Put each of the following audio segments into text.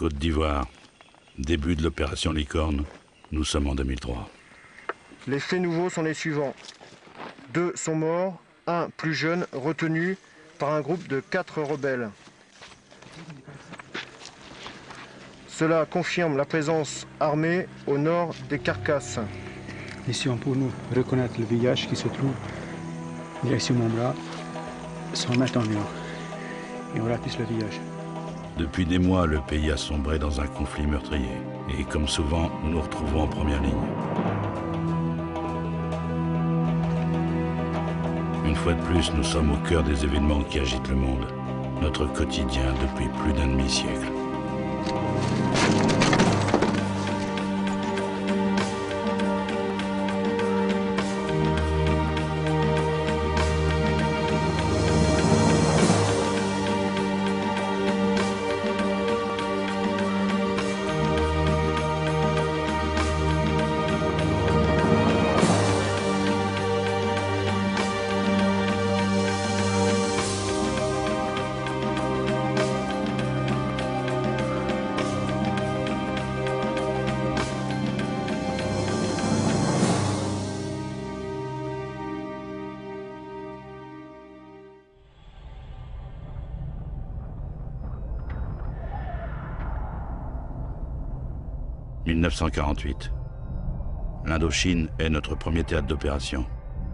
Côte d'Ivoire. Début de l'opération Licorne. Nous sommes en 2003. Les faits nouveaux sont les suivants. 2 sont morts, 1 plus jeune, retenu par un groupe de 4 rebelles. Cela confirme la présence armée au nord des Carcasses. Mission pour nous reconnaître le village qui se trouve direction Montbras, 100 mètres en nord. Et on ratisse le village. Depuis des mois, le pays a sombré dans un conflit meurtrier. Et comme souvent, nous nous retrouvons en première ligne. Une fois de plus, nous sommes au cœur des événements qui agitent le monde. Notre quotidien depuis plus d'un demi-siècle. « 1948. L'Indochine est notre premier théâtre d'opération.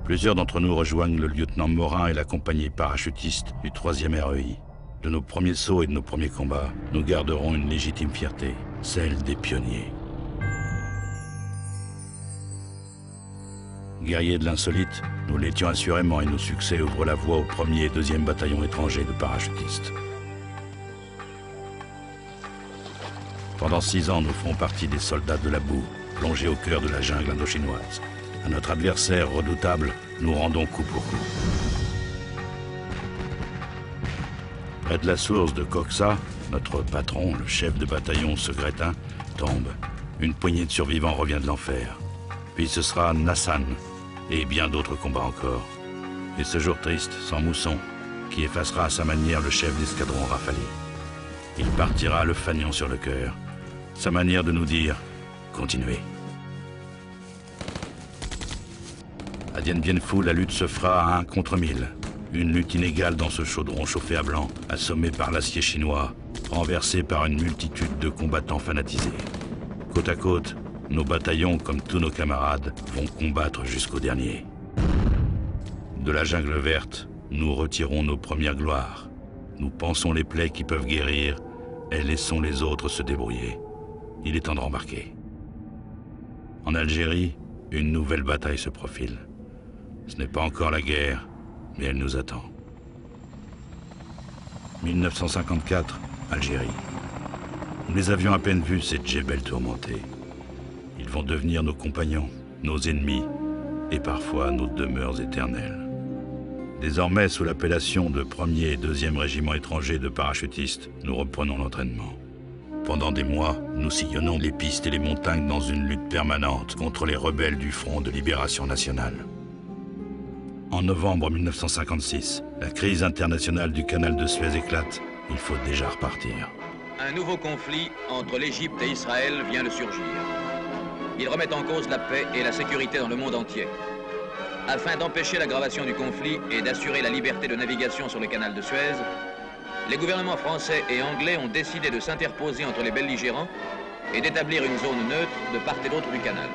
Plusieurs d'entre nous rejoignent le lieutenant Morin et la compagnie parachutiste du 3e REI. De nos premiers sauts et de nos premiers combats, nous garderons une légitime fierté, celle des pionniers. Guerriers de l'insolite, nous l'étions assurément et nos succès ouvrent la voie au 1er et 2e bataillon étranger de parachutistes. Pendant 6 ans, nous ferons partie des soldats de la boue, plongés au cœur de la jungle indochinoise. À notre adversaire redoutable, nous rendons coup pour coup. Près de la source de Koksa, notre patron, le chef de bataillon Segretin, tombe. Une poignée de survivants revient de l'enfer. Puis ce sera Nassan, et bien d'autres combats encore. Et ce jour triste, sans Mousson, qui effacera à sa manière le chef d'escadron Rafali. Il partira le fanion sur le cœur. Sa manière de nous dire « Continuez ». À Dien Bien Phu, la lutte se fera à 1 contre 1000. Une lutte inégale dans ce chaudron chauffé à blanc, assommé par l'acier chinois, renversé par une multitude de combattants fanatisés. Côte à côte, nos bataillons, comme tous nos camarades, vont combattre jusqu'au dernier. De la jungle verte, nous retirons nos premières gloires. Nous pansons les plaies qui peuvent guérir et laissons les autres se débrouiller. Il est temps de rembarquer. En Algérie, une nouvelle bataille se profile. Ce n'est pas encore la guerre, mais elle nous attend. 1954, Algérie. Nous les avions à peine vus, ces djebels tourmentés. Ils vont devenir nos compagnons, nos ennemis, et parfois nos demeures éternelles. Désormais, sous l'appellation de 1er et 2e régiment étranger de parachutistes, nous reprenons l'entraînement. Pendant des mois, nous sillonnons les pistes et les montagnes dans une lutte permanente contre les rebelles du Front de Libération Nationale. En novembre 1956, la crise internationale du canal de Suez éclate. Il faut déjà repartir. Un nouveau conflit entre l'Égypte et Israël vient de surgir. Il remet en cause la paix et la sécurité dans le monde entier. Afin d'empêcher l'aggravation du conflit et d'assurer la liberté de navigation sur le canal de Suez, les gouvernements français et anglais ont décidé de s'interposer entre les belligérants et d'établir une zone neutre de part et d'autre du canal.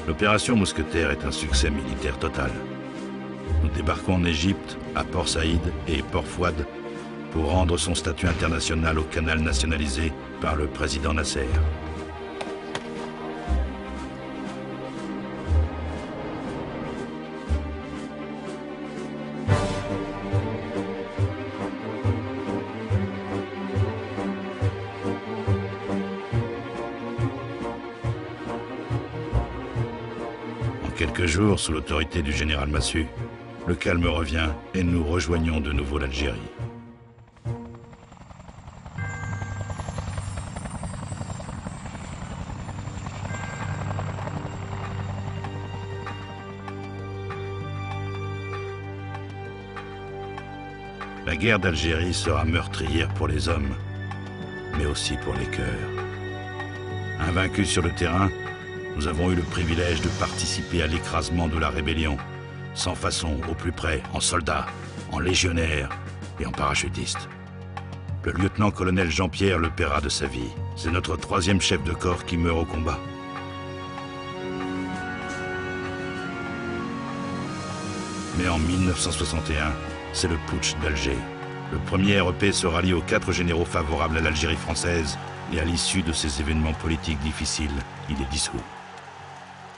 L'opération Mousquetaire est un succès militaire total. Nous débarquons en Égypte, à Port Saïd et Port Fouad, pour rendre son statut international au canal nationalisé par le président Nasser. Quelques jours, sous l'autorité du général Massu, le calme revient et nous rejoignons de nouveau l'Algérie. La guerre d'Algérie sera meurtrière pour les hommes, mais aussi pour les cœurs. Invaincus sur le terrain, nous avons eu le privilège de participer à l'écrasement de la rébellion, sans façon, au plus près, en soldats, en légionnaires et en parachutistes. Le lieutenant-colonel Jean-Pierre le paiera de sa vie. C'est notre 3e chef de corps qui meurt au combat. Mais en 1961, c'est le putsch d'Alger. Le premier REP se rallie aux 4 généraux favorables à l'Algérie française et à l'issue de ces événements politiques difficiles, il est dissous.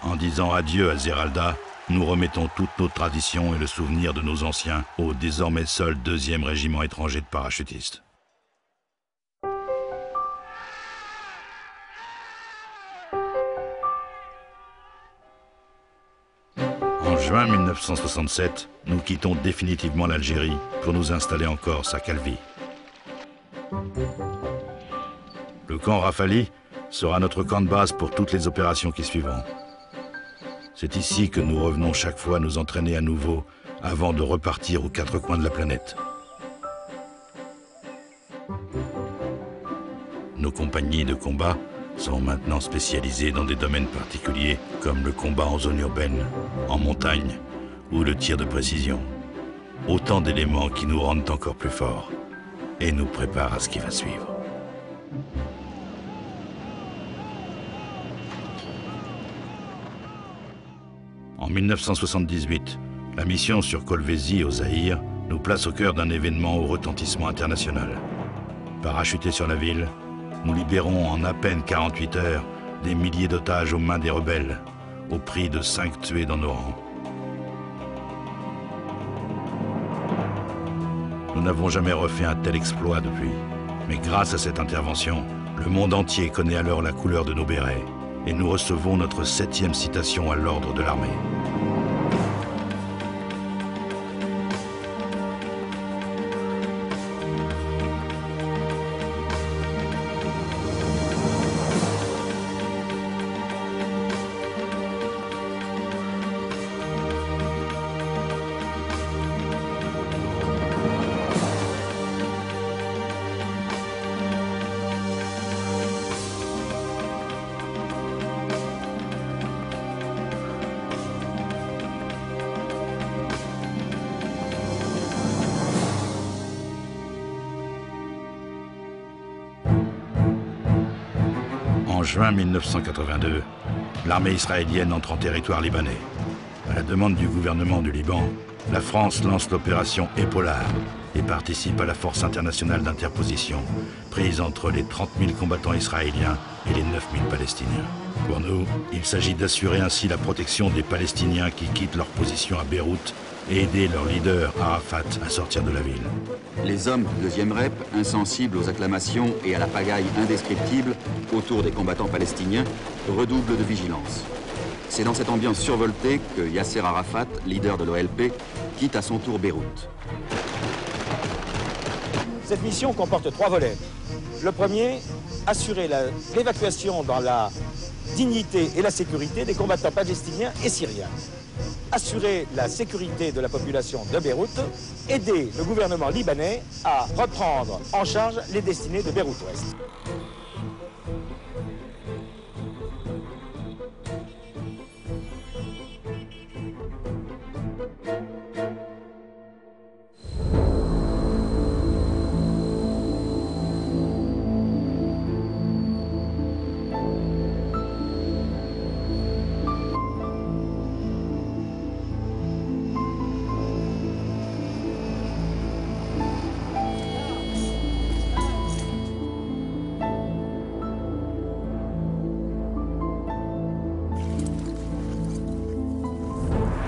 En disant adieu à Zeralda, nous remettons toutes nos traditions et le souvenir de nos anciens au désormais seul 2e régiment étranger de parachutistes. En juin 1967, nous quittons définitivement l'Algérie pour nous installer en Corse, à Calvi. Le camp Rafali sera notre camp de base pour toutes les opérations qui suivront. C'est ici que nous revenons chaque fois nous entraîner à nouveau avant de repartir aux 4 coins de la planète. Nos compagnies de combat sont maintenant spécialisées dans des domaines particuliers comme le combat en zone urbaine, en montagne ou le tir de précision. Autant d'éléments qui nous rendent encore plus forts et nous préparent à ce qui va suivre. En 1978, la mission sur Kolwezi au Zaïre nous place au cœur d'un événement au retentissement international. Parachutés sur la ville, nous libérons en à peine 48 heures des milliers d'otages aux mains des rebelles, au prix de 5 tués dans nos rangs. Nous n'avons jamais refait un tel exploit depuis, mais grâce à cette intervention, le monde entier connaît alors la couleur de nos bérets, et nous recevons notre 7e citation à l'ordre de l'armée. En juin 1982, l'armée israélienne entre en territoire libanais. À la demande du gouvernement du Liban, la France lance l'opération Épaulard et participe à la force internationale d'interposition, prise entre les 30 000 combattants israéliens et les 9 000 Palestiniens. Pour nous, il s'agit d'assurer ainsi la protection des Palestiniens qui quittent leur position à Beyrouth et aider leur leader Arafat à sortir de la ville. Les hommes du 2e REP, insensibles aux acclamations et à la pagaille indescriptible autour des combattants palestiniens, redoublent de vigilance. C'est dans cette ambiance survoltée que Yasser Arafat, leader de l'OLP, quitte à son tour Beyrouth. Cette mission comporte 3 volets. Le premier, assurer l'évacuation dans la dignité et la sécurité des combattants palestiniens et syriens. Assurer la sécurité de la population de Beyrouth, aider le gouvernement libanais à reprendre en charge les destinées de Beyrouth-Ouest.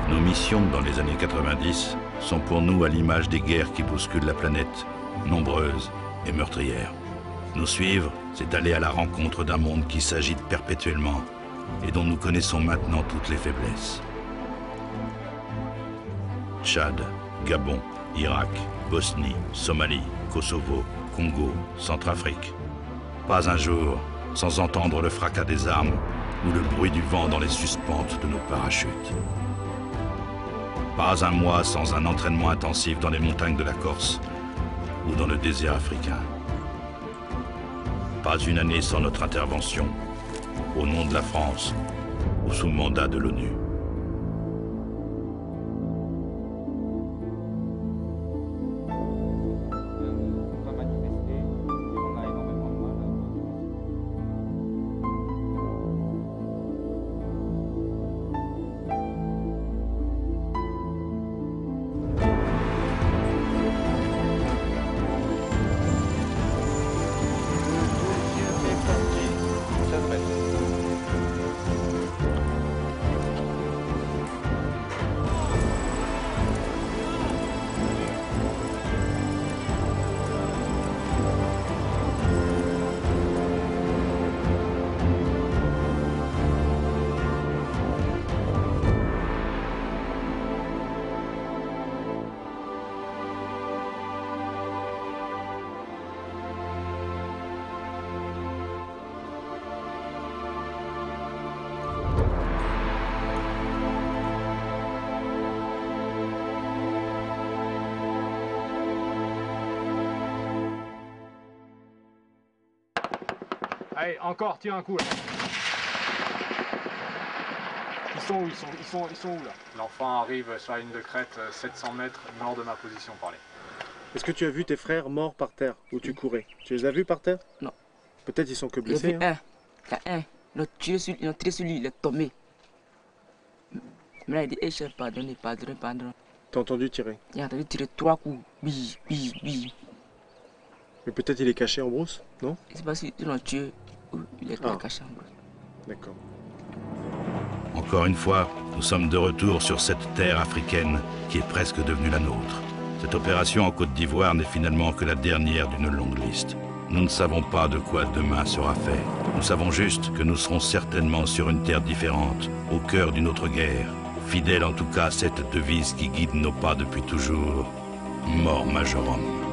Nos missions dans les années 90 sont pour nous à l'image des guerres qui bousculent la planète, nombreuses et meurtrières. Nous suivre, c'est aller à la rencontre d'un monde qui s'agite perpétuellement et dont nous connaissons maintenant toutes les faiblesses. Tchad, Gabon, Irak, Bosnie, Somalie, Kosovo, Congo, Centrafrique. Pas un jour sans entendre le fracas des armes ou le bruit du vent dans les suspentes de nos parachutes. Pas un mois sans un entraînement intensif dans les montagnes de la Corse, ou dans le désert africain. Pas une année sans notre intervention, au nom de la France ou sous mandat de l'ONU. Allez, encore, tire un coup là. Ils sont où? Ils sont où là? L'enfant arrive sur la ligne de crête, 700 mètres nord de ma position parlé. Est-ce que tu as vu tes frères morts par terre où tu courais? Tu les as vus par terre? Non. Peut-être ils sont que blessés. Il y a un. Ils ont tiré sur lui, il est tombé. Maintenant il dit, chef, pardonnez. T'as entendu tirer? Il a entendu tirer 3 coups. Bille. Mais peut-être il est caché en brousse, non? Je ne sais pas si ils l'ont tué ou il est caché en brousse. D'accord. Encore une fois, nous sommes de retour sur cette terre africaine qui est presque devenue la nôtre. Cette opération en Côte d'Ivoire n'est finalement que la dernière d'une longue liste. Nous ne savons pas de quoi demain sera fait. Nous savons juste que nous serons certainement sur une terre différente, au cœur d'une autre guerre. Fidèle en tout cas à cette devise qui guide nos pas depuis toujours, Mort Majorum.